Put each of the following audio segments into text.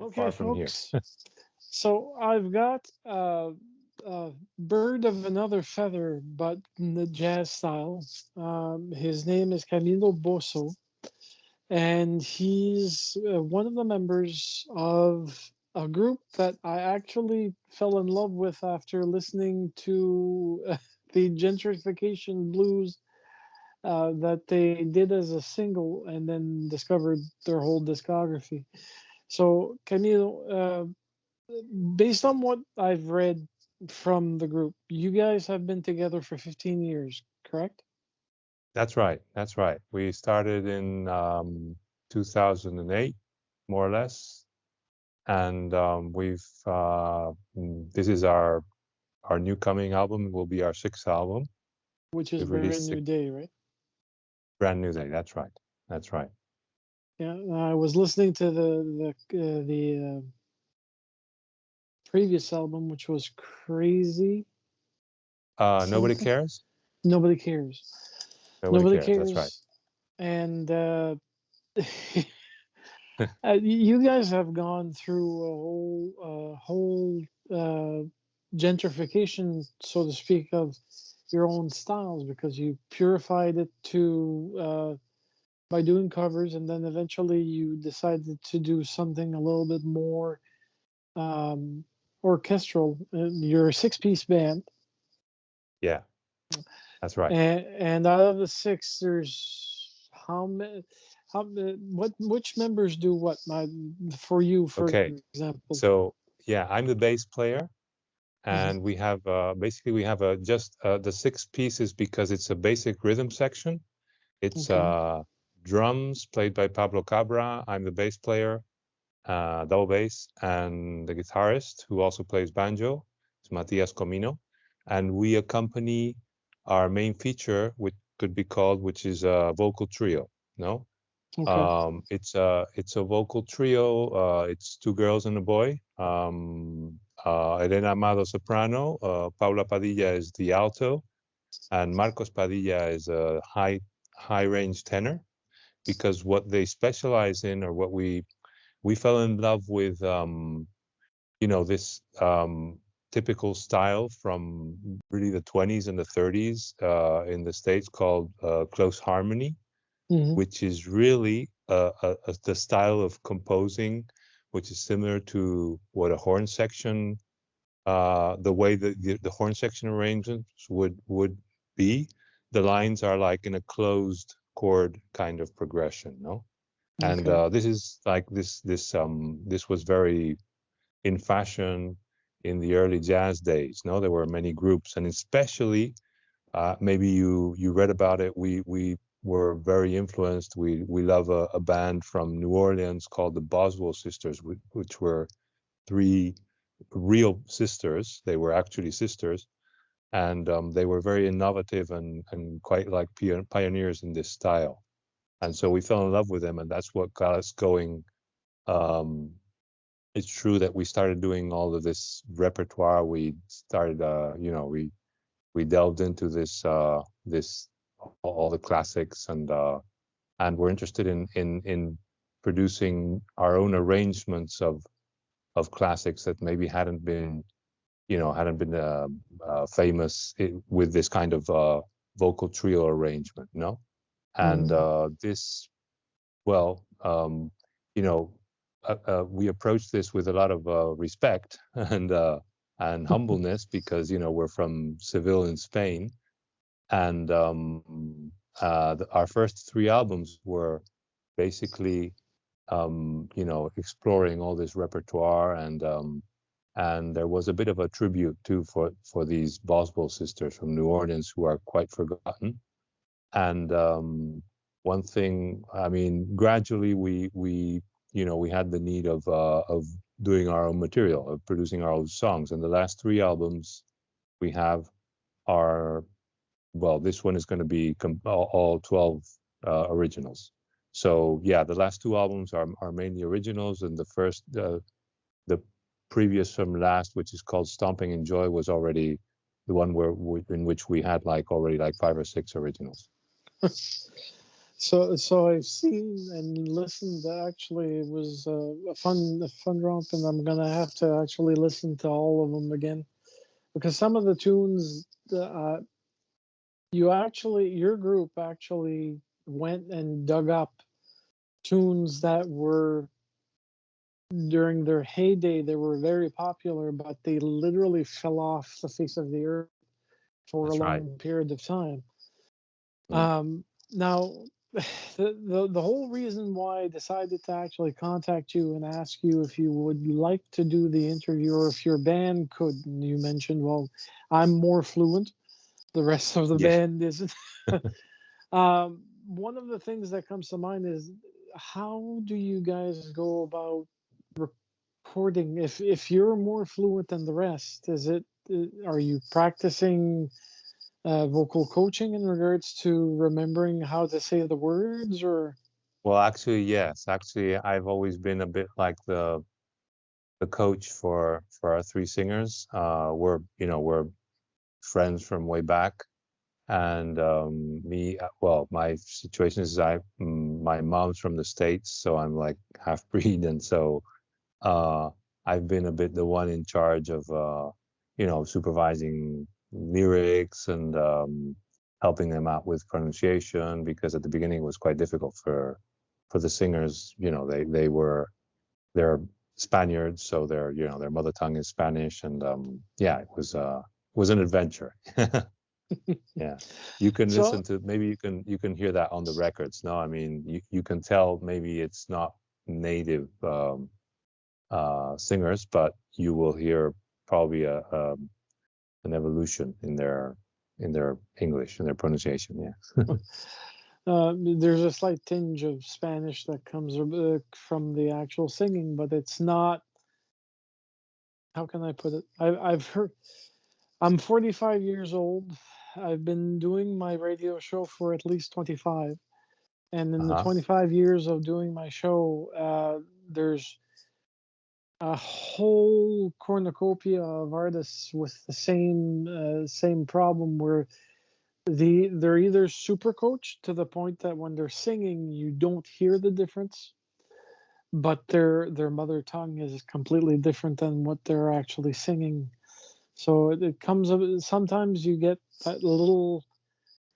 Okay, far from here. folks. So I've got a bird of another feather, but in the jazz style. His name is Camilo Bosso, and he's one of the members of a group that I actually fell in love with after listening to the gentrification blues that they did as a single and then discovered their whole discography. So, Camilo, based on what I've read from the group, you guys have been together for 15 years, correct? That's right. That's right. We started in 2008, more or less, and this is our new coming album. Will be our sixth album. Which is We've Brand released New six, Day, right? brand new day. That's right. That's right. Yeah, I was listening to the previous album, which was Crazy Nobody something. cares. Nobody cares. Nobody Nobody cares. That's right. cares. And you guys have gone through a whole gentrification, so to speak, of your own styles because you purified it to by doing covers, and then eventually you decided to do something a little bit more um, orchestral. You're a six-piece band, Yeah, that's right. and out of the six, there's how many? What? Which members do what? For you, for Okay. example. So yeah, I'm the bass player, Mhm. and we have basically we have just the six pieces because it's a basic rhythm section. It's Okay. drums played by Pablo Cabra. I'm the bass player, double bass, and the guitarist who also plays banjo is Matias Comino, and we accompany our main feature, which could be called, which is a vocal trio. No, Okay. it's a vocal trio. It's two girls and a boy. Elena Amado soprano, Paula Padilla is the alto, and Marcos Padilla is a high range tenor. Because what they specialize in, or what we fell in love with, this typical style from really the 20s and the 30s in the States called close harmony, Hmm. which is really the style of composing, which is similar to what a horn section, the way that the horn section arrangements would be. The lines are like in a closed chord kind of progression, no? And Okay. this is like this was very in fashion in the early jazz days. No, there were many groups, and especially maybe you read about it. We were very influenced. We love a band from New Orleans called the Boswell Sisters, which were three real sisters. They were actually sisters, and they were very innovative and quite like pioneers in this style. And so we fell in love with them, and that's what got us going. Um, it's true that we started doing all of this repertoire. We started, we delved into this all the classics, and we're interested in producing our own arrangements of classics that maybe hadn't been famous with this kind of vocal trio arrangement, no? And Hmm. this, well, we approach this with a lot of respect and humbleness because we're from Seville in Spain, and our first three albums were basically exploring all this repertoire, and there was a bit of a tribute too for these Boswell sisters from New Orleans who are quite forgotten. And one thing, I mean, gradually we had the need of doing our own material, of producing our own songs. And the last three albums we have are, well, this one is going to be all 12 originals. So yeah, the last two albums are mainly originals, and the previous from last, which is called Stomping in Joy, was already the one in which we had like already like five or six originals. So I've seen and listened. Actually, it was a fun romp, and I'm gonna have to actually listen to all of them again because some of the tunes, your group actually went and dug up tunes that were during their heyday. They were very popular, but they literally fell off the face of the earth for a That's right. long period of time. Mm. Now, the whole reason why I decided to actually contact you and ask you if you would like to do the interview or if your band could, and you mentioned, well, I'm more fluent, the rest of the Yeah. band isn't. One of the things that comes to mind is how do you guys go about recording? If you're more fluent than the rest, are you practicing vocal coaching in regards to remembering how to say the words, or Well, actually, yes. Actually, I've always been a bit like the coach for our three singers. We're friends from way back, and well, my situation is my mom's from the States, so I'm like half breed, and so uh, I've been a bit the one in charge of supervising lyrics and helping them out with pronunciation because at the beginning it was quite difficult for the singers. They're Spaniards, so their mother tongue is Spanish, and yeah, it was an adventure. Yeah, you can listen so? to maybe you can hear that on the records. No, I mean you can tell maybe it's not native singers, but you will hear probably an evolution in their English and their pronunciation. Yeah. There's a slight tinge of Spanish that comes from the actual singing, but it's not. How can I put it? I've heard. I'm 45 years old. I've been doing my radio show for at least 25, and in the Uh-huh. 25 years of doing my show, there's a whole cornucopia of artists with the same problem where they're either super coached to the point that when they're singing you don't hear the difference, but their mother tongue is completely different than what they're actually singing. So it comes up sometimes you get that little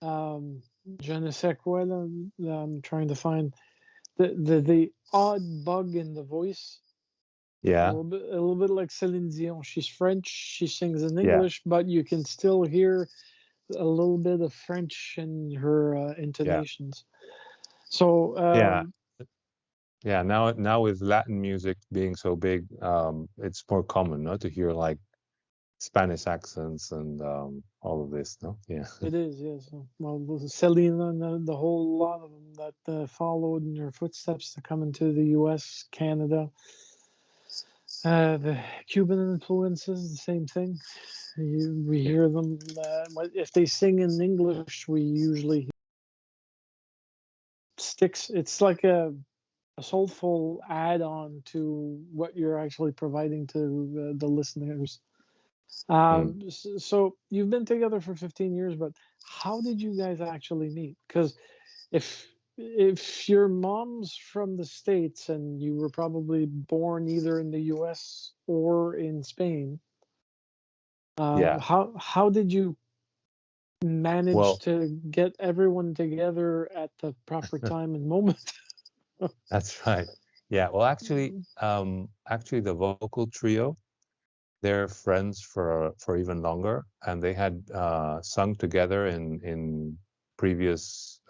um je ne sais quoi that I'm trying to find the odd bug in the voice. Yeah. A little bit like Celine Dion. She's French. She sings in Yeah. English, but you can still hear a little bit of French in her Yeah. intonations. So Yeah. Yeah. Now with Latin music being so big, it's more common, no, to hear like Spanish accents and all of this, no? Yeah. it is, yes. Well, Selena and the whole lot of them that followed in her footsteps to come into the U.S., Canada. The Cuban influences, the same thing. We hear them if they sing in English. We usually hear sticks. It's like a soulful add-on to what you're actually providing to the listeners. Mm. So you've been together for 15 years, but how did you guys actually meet? Because if your mom's from the States and you were probably born either in the US or in Spain, Yeah. how did you manage Well, to get everyone together at the proper time and moment? that's right. Yeah. Well, actually, the vocal trio, they're friends for even longer, and they had sung together in previous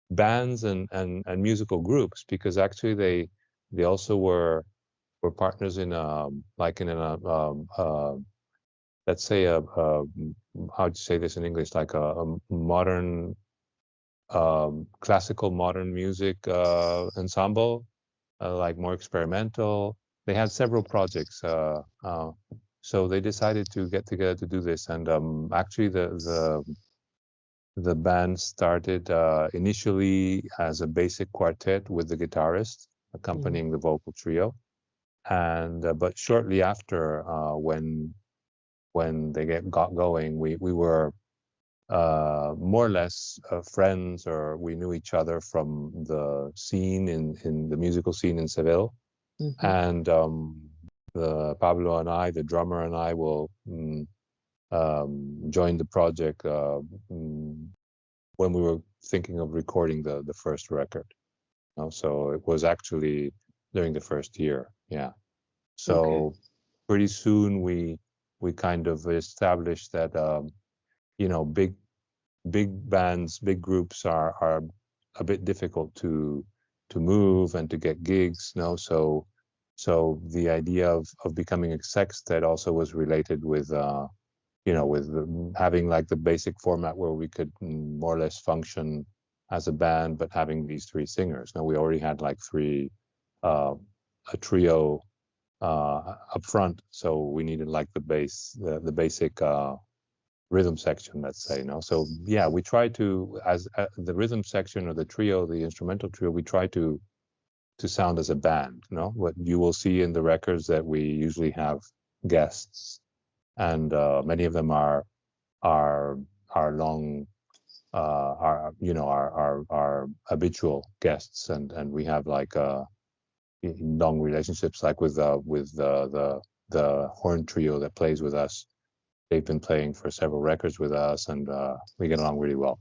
bands and musical groups because actually they also were partners in like in a let's say how do you say this in English, like a modern classical modern music ensemble, like more experimental. They had several projects, so they decided to get together to do this. And actually, the band started initially as a basic quartet with the guitarist Mhm. accompanying the vocal trio, and but shortly after, when they got going, we were more or less friends, or we knew each other from the scene in the musical scene in Seville. Mm-hmm. And Pablo and I, the drummer, and I will join the project when we were thinking of recording the first record. So it was actually during the first year. Yeah. So Okay. pretty soon we kind of established that big bands, big groups are a bit difficult to move and to get gigs. So the idea of becoming a sextet also was related with with having like the basic format where we could more or less function as a band, but having these three singers. Now we already had like a trio up front, so we needed like the basic rhythm section, let's say. So yeah, we try to, as the rhythm section or the trio, the instrumental trio, we try to sound as a band. What you will see in the records that we usually have guests, and many of them are long our habitual guests, and we have like long relationships, like with the horn trio that plays with us. They've been playing for several records with us, and we get along really well.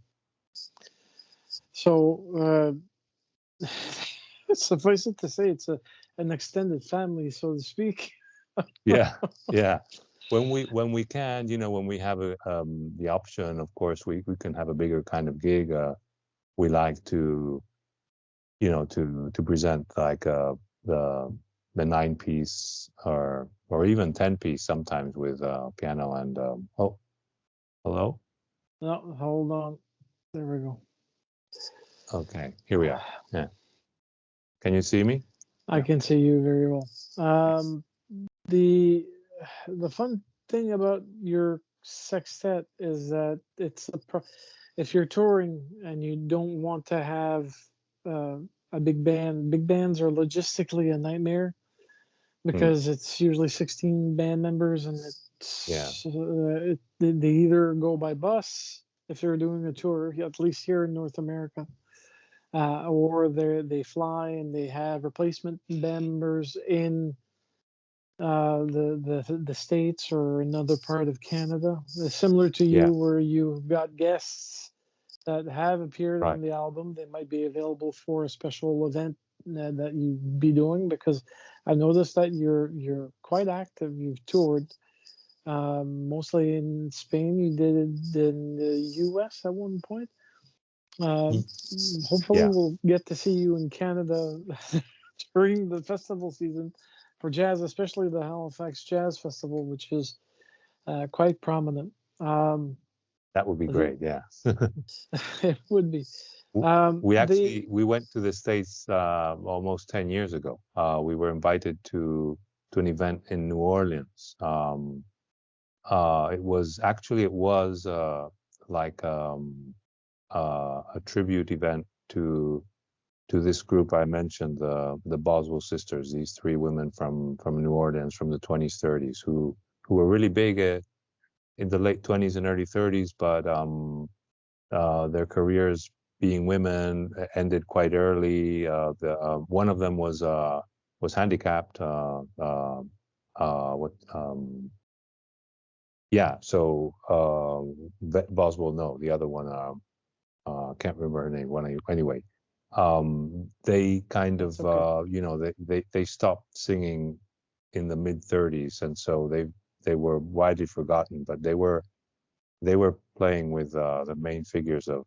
So suffice it to say, it's an extended family, so to speak. Yeah. When we can, when we have the option, of course, we can have a bigger kind of gig. We like to present like the 9-piece or even 10-piece sometimes with piano and oh, hello. No, hold on. There we go. Okay, here we are. Yeah. Can you see me? I can see you very well. The fun thing about your sextet is that it's if you're touring and you don't want to have a big band. Big bands are logistically a nightmare because it's usually 16 band members, and they either go by bus if they're doing a tour, at least here in North America, or they fly and they have replacement band members in the States or another part of Canada. Similar to you, where you've got guests that have appeared on the album. They might be available for a special event that you be doing, because I noticed that you're quite active. You've toured mostly in Spain. You did it in the US at one point. Hopefully we'll get to see you in Canada during the festival season for jazz, especially the Halifax Jazz Festival, which is quite prominent. That would be great. Yeah. It would be. We went to the States almost 10 years ago. We were invited to an event in New Orleans. It was like a tribute event to this group I mentioned, the Boswell sisters. These three women from New Orleans from the 20s, 30s, who were really big in the late 20s and early 30s, but their careers, being women, ended quite early. One of them was handicapped. So Boswell, no, the other one, can't remember her name. Anyway, they kind of, they stopped singing in the mid 30s, and so they were widely forgotten. But they were playing with the main figures of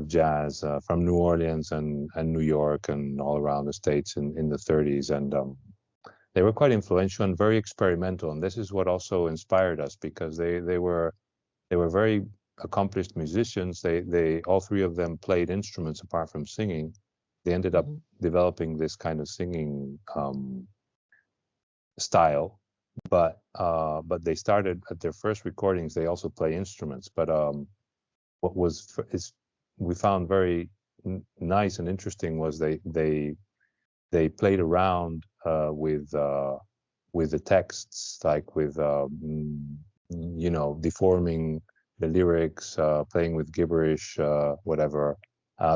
jazz from New Orleans and New York and all around the States in the 30s, and they were quite influential and very experimental. And this is what also inspired us, because they were very accomplished musicians. They all three of them played instruments apart from singing. They ended up developing this kind of singing style, but they started at their first recordings. They also play instruments, but what we found very nice and interesting was they played around with the texts, like with deforming the lyrics, playing with gibberish, whatever.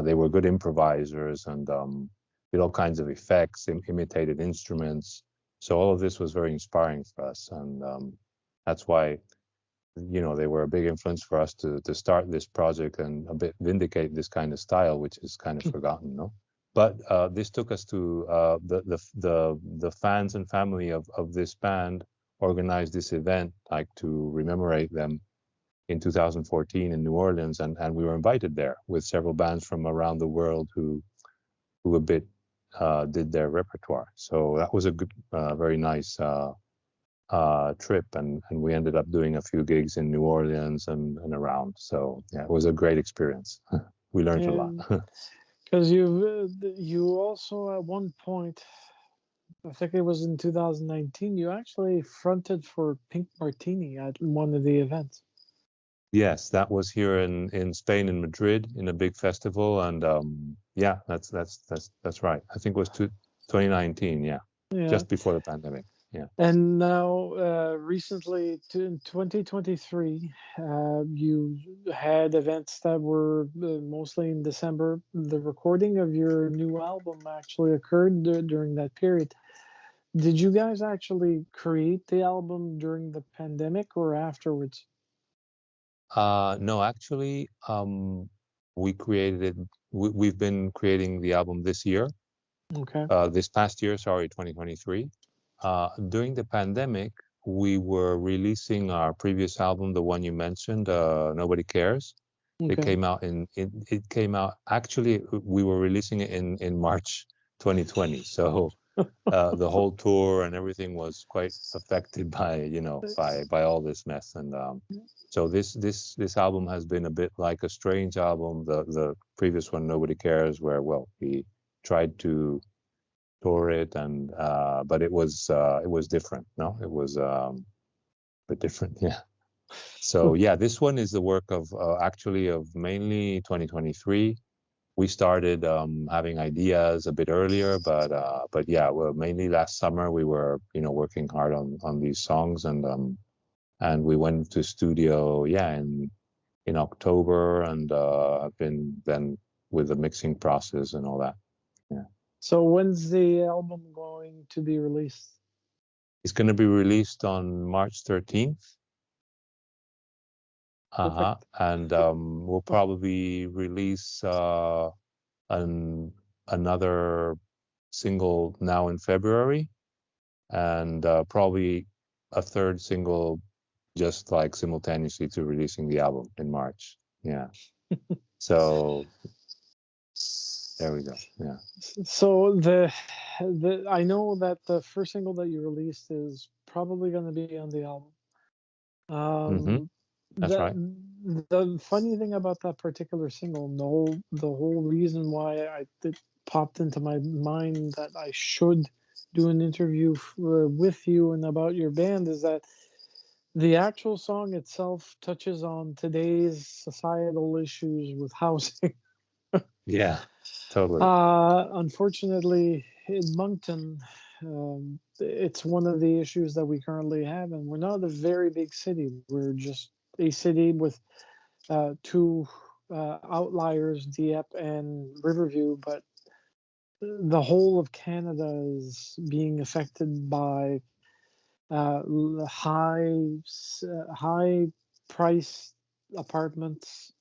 They were good improvisers and did all kinds of effects, imitated instruments. So all of this was very inspiring for us, and that's why, they were a big influence for us to start this project and a bit vindicate this kind of style, which is kind of forgotten, no? But this took us to the fans and family of this band organized this event, like to commemorate them in 2014 in New Orleans, and we were invited there with several bands from around the world who a bit did their repertoire. So that was a good, very nice trip, and we ended up doing a few gigs in New Orleans and around. So yeah, it was a great experience. We learned a lot. Because you also at one point, I think it was in 2019, you actually fronted for Pink Martini at one of the events. Yes, that was here in Spain, in Madrid, in a big festival, and yeah, that's right. I think it was 2019, yeah, Yeah. just before the pandemic. Yeah. And now, recently, in 2023, you had events that were mostly in December. The recording of your new album actually occurred during that period. Did you guys actually create the album during the pandemic or afterwards? No, actually, we created it. We've been creating the album this year, Okay. this past year, sorry, 2023. During the pandemic, we were releasing our previous album, the one you mentioned, Nobody Cares. It Okay. came out it came out, actually, we were releasing it in March 2020. So the whole tour and everything was quite affected by, by all this mess. And so this album has been a bit like a strange album. The previous one, Nobody Cares, where, well, we tried to tour it, and but it was different. No, it was a bit different. Yeah. So yeah, this one is the work of actually of mainly 2023. We started having ideas a bit earlier, but yeah, well, mainly last summer we were, working hard on these songs, and we went to studio, yeah, in October, and I've been then with the mixing process and all that. Yeah. So when's the album going to be released? It's going to be released on March 13th. Perfect. And we'll probably release another single now in February, and probably a third single just like simultaneously to releasing the album in March. Yeah. So there we go. Yeah. So I know that the first single that you released is probably going to be on the album. Mm-hmm. That's The right. the funny thing about that particular single, and the whole reason why it popped into my mind that I should do an interview with you and about your band is that the actual song itself touches on today's societal issues with housing. Yeah. Totally. Unfortunately, in Moncton, it's one of the issues that we currently have, and we're not a very big city. We're just a city with two outliers, Dieppe and Riverview, but the whole of Canada is being affected by high price apartments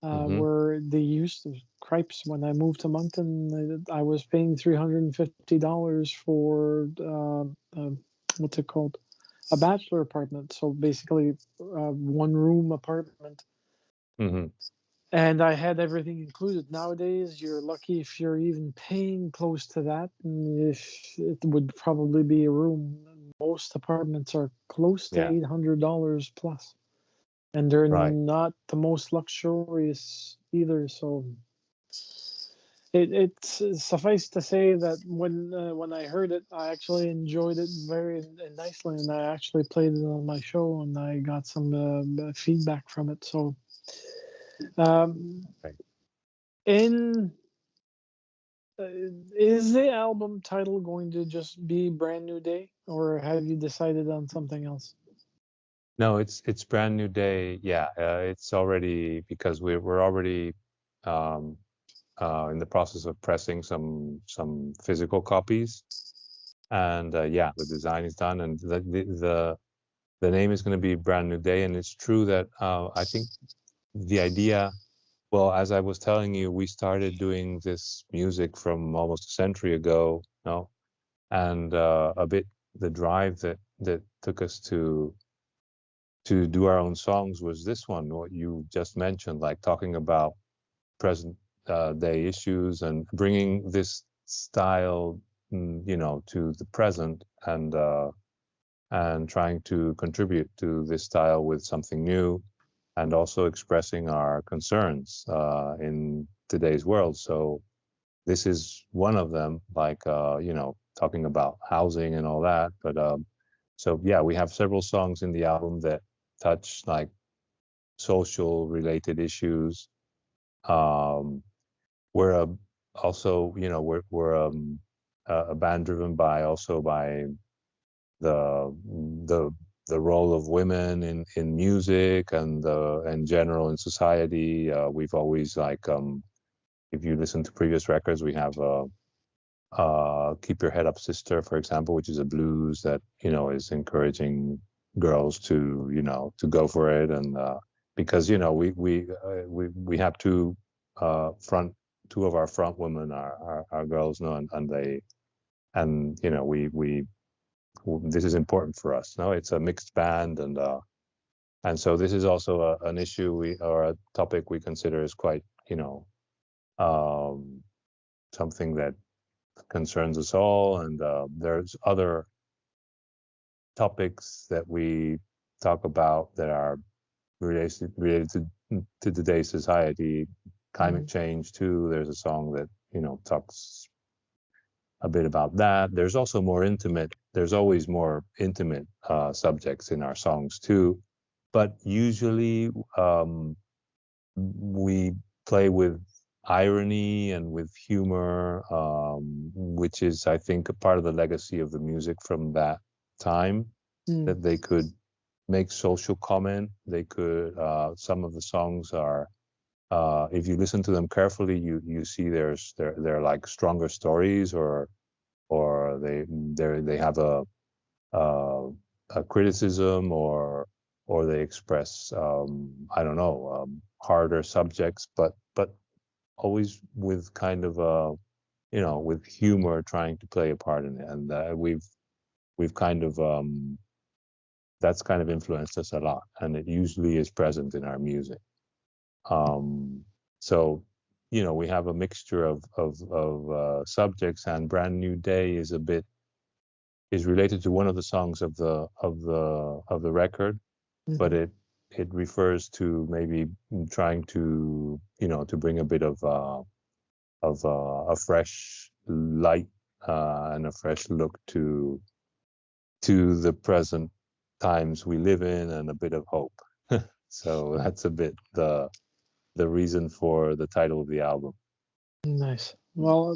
Mm-hmm. where they used to cripes. When I moved to Moncton, I was paying $350 for what's it called? A bachelor apartment. So basically, one room apartment. Mm-hmm. And I had everything included. Nowadays, you're lucky if you're even paying close to that. And if it would probably be a room. Most apartments are close to Yeah. $800 plus, and they're Right. not the most luxurious either. So it's suffice to say that when I heard it, I actually enjoyed it very nicely, and I actually played it on my show, and I got some feedback from it. So, um, Right. in is the album title going to just be Brand New Day, or have you decided on something else? No, it's brand new day. Yeah, it's already because we're already um, in the process of pressing some physical copies, and yeah, the design is done, and the name is going to be Brand New Day. And it's true that I think the idea, well, as I was telling you, we started doing this music from almost a century ago, no, and a bit the drive that took us to do our own songs was this one, what you just mentioned, like talking about present day issues and bringing this style, to the present, and trying to contribute to this style with something new, and also expressing our concerns in today's world. So this is one of them, like talking about housing and all that. But so yeah, we have several songs in the album that touch like social related issues. Um, we're also, we're a band driven by the the the role of women in music and in general in society. We've always like if you listen to previous records, we have "Keep Your Head Up, Sister," for example, which is a blues that is encouraging girls to go for it, and because we have two of our front women are girls, no, and they and we this is important for us. No, it's a mixed band, and so this is also an issue or a topic we consider is quite um, something that concerns us all. And there's other topics that we talk about that are related to today's society. Climate Mhm. change too. There's a song that talks a bit about that. There's also more intimate. There's always more intimate subjects in our songs too, but usually we play with irony and with humor, which is, I think, a part of the legacy of the music from that time. Mm. That they could make social comment. They could. Some of the songs are. If you listen to them carefully, you see they're like stronger stories, or they have uh, a criticism, or they express I don't know, harder subjects, but always with kind of with humor trying to play a part in it. And we've kind of that's kind of influenced us a lot, and it usually is present in our music. um, so we have a mixture of subjects, and Brand New Day is related to one of the songs of the record, but Mhm. it refers to maybe trying to bring a bit of a fresh light, and a fresh look to the present times we live in, and a bit of hope. So that's a bit the reason for the title of the album. Nice. Well,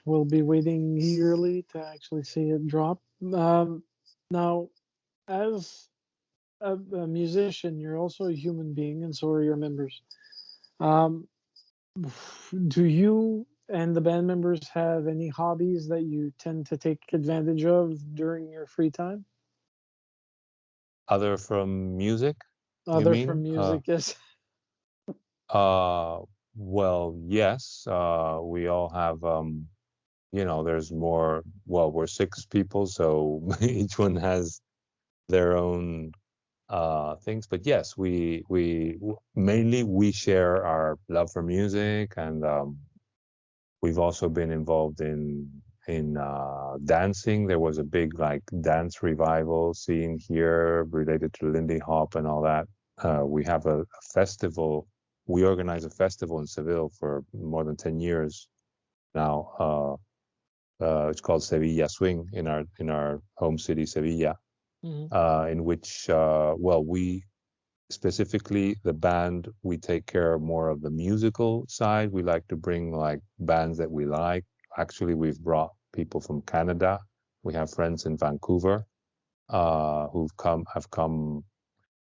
we'll be waiting eagerly to actually see it drop. Now, as a musician, you're also a human being, and so are your members. Um, do you and the band members have any hobbies that you tend to take advantage of during your free time, Other from music, you other from mean? music? Yes. Uh, well, yes. We all have, there's more. Well, we're six people, so each one has their own things. But yes, mainly we share our love for music, and we've also been involved in dancing. There was a big like dance revival scene here related to Lindy Hop and all that. We have a festival. We organize a festival in Seville for more than 10 years now. It's called Sevilla Swing in our home city, Sevilla, Hmm. in which well, we specifically the band, we take care of more of the musical side. We like to bring like bands that we like. Actually, we've brought people from Canada. We have friends in Vancouver who've come have come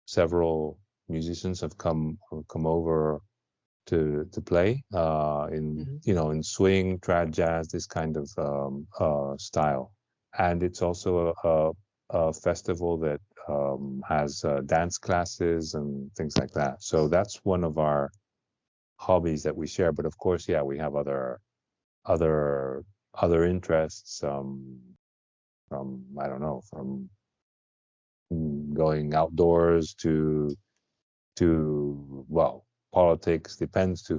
several musicians have come over to play in Hmm. in swing, trad jazz, this kind of style, and it's also a festival that has dance classes and things like that. So that's one of our hobbies that we share. But of course, yeah, we have other other interests. From I don't know, from going outdoors to well, politics depends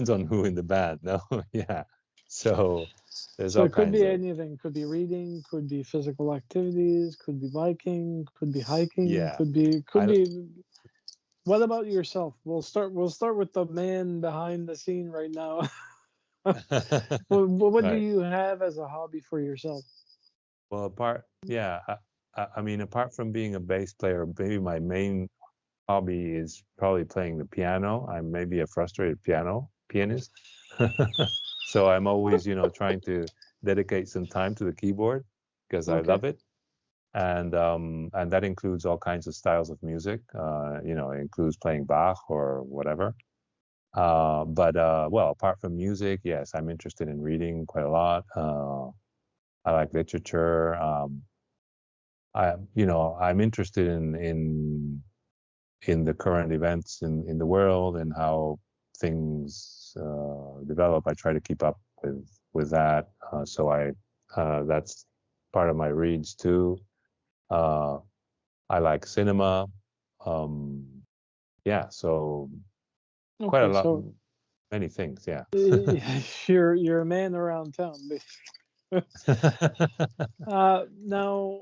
on who in the band. No, yeah. So there's So all it could kinds be of anything. Could be reading, could be physical activities, could be biking, could be hiking, yeah. could I don't. be. What about yourself? We'll start with the man behind the scene right now. What do Right. you have as a hobby for yourself? Well, yeah. I mean, apart from being a bass player, maybe my main hobby is probably playing the piano. I'm maybe a frustrated pianist. So I'm always, trying to dedicate some time to the keyboard because I Okay. love it. And that includes all kinds of styles of music. It includes playing Bach or whatever. But well, apart from music, yes, I'm interested in reading quite a lot. I like literature. I'm interested in the current events in the world and how things develop. I try to keep up with that. So that's part of my reads too. Uh, I like cinema. Um, yeah, so quite a Okay. lot, So many things. Yeah. you're a man around town. Now,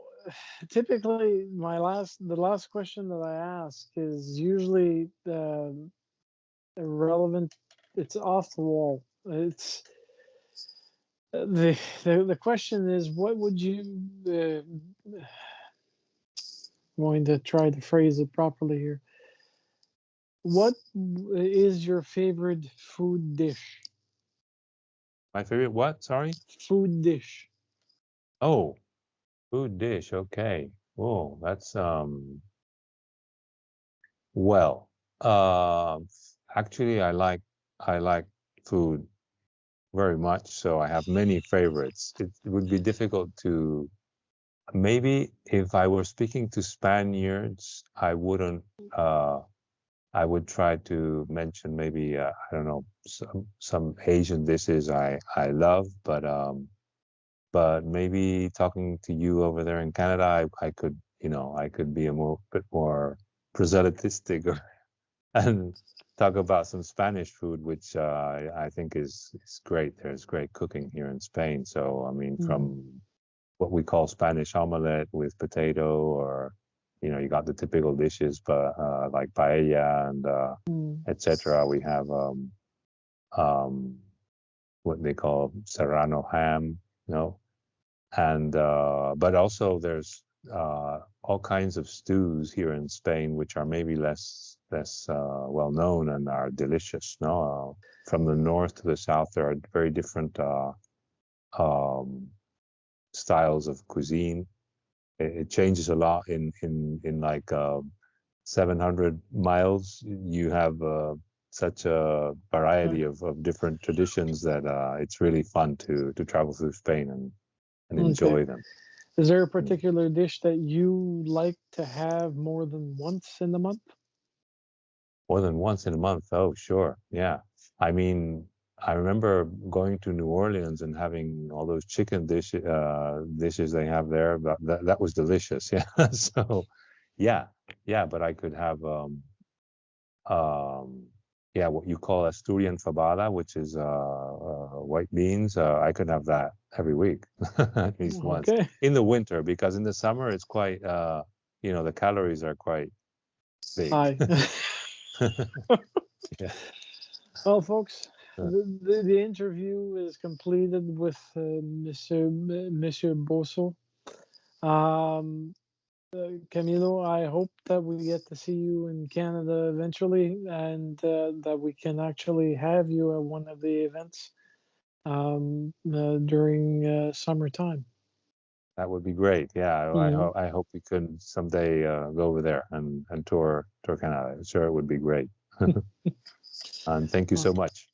typically, the last question that I ask is usually irrelevant. It's off the wall. It's the question is, what would you going to try to phrase it properly here? What is your favorite food dish? My favorite what? Sorry. Food dish. Oh, food dish. Okay. Oh, that's well. Actually, I like food very much. So I have many favorites. It would be difficult to maybe if I were speaking to Spaniards, I wouldn't. I would try to mention maybe I don't know some Asian dishes I love, but maybe talking to you over there in Canada, I could I could be a bit more proselytistic and talk about some Spanish food, which I think is great. There's great cooking here in Spain. So I mean, Mm, from what we call Spanish omelette with potato, or you got the typical dishes, but like paella and mm. etc. We have um, what they call serrano ham, you know, and but also there's all kinds of stews here in Spain which are maybe less well known and are delicious. No, from the north to the south, there are very different um, styles of cuisine. It changes a lot in like 700 miles. You have such a Right. variety of different traditions that it's really fun to travel through Spain and Okay. enjoy them. Is there a Mm. particular dish that you like to have more than once in the month? More than once in a month. Oh, sure. Yeah. I mean, I remember going to New Orleans and having all those dishes they have there. That was delicious. Yeah. So, yeah, yeah. But I could have um, yeah, what you call Asturian fabada, which is white beans. I could have that every week, at least once Okay. in the winter, because in the summer it's quite the calories are quite big. Hi. Yeah. Well, folks, Uh, the interview is completed with Monsieur Bosso. Um, Camilo, I hope that we get to see you in Canada eventually, and that we can actually have you at one of the events during summertime. That would be great. Yeah, Hmm. I hope we could someday go over there and tour Canada. I'm sure it would be great. And thank you Well, so much.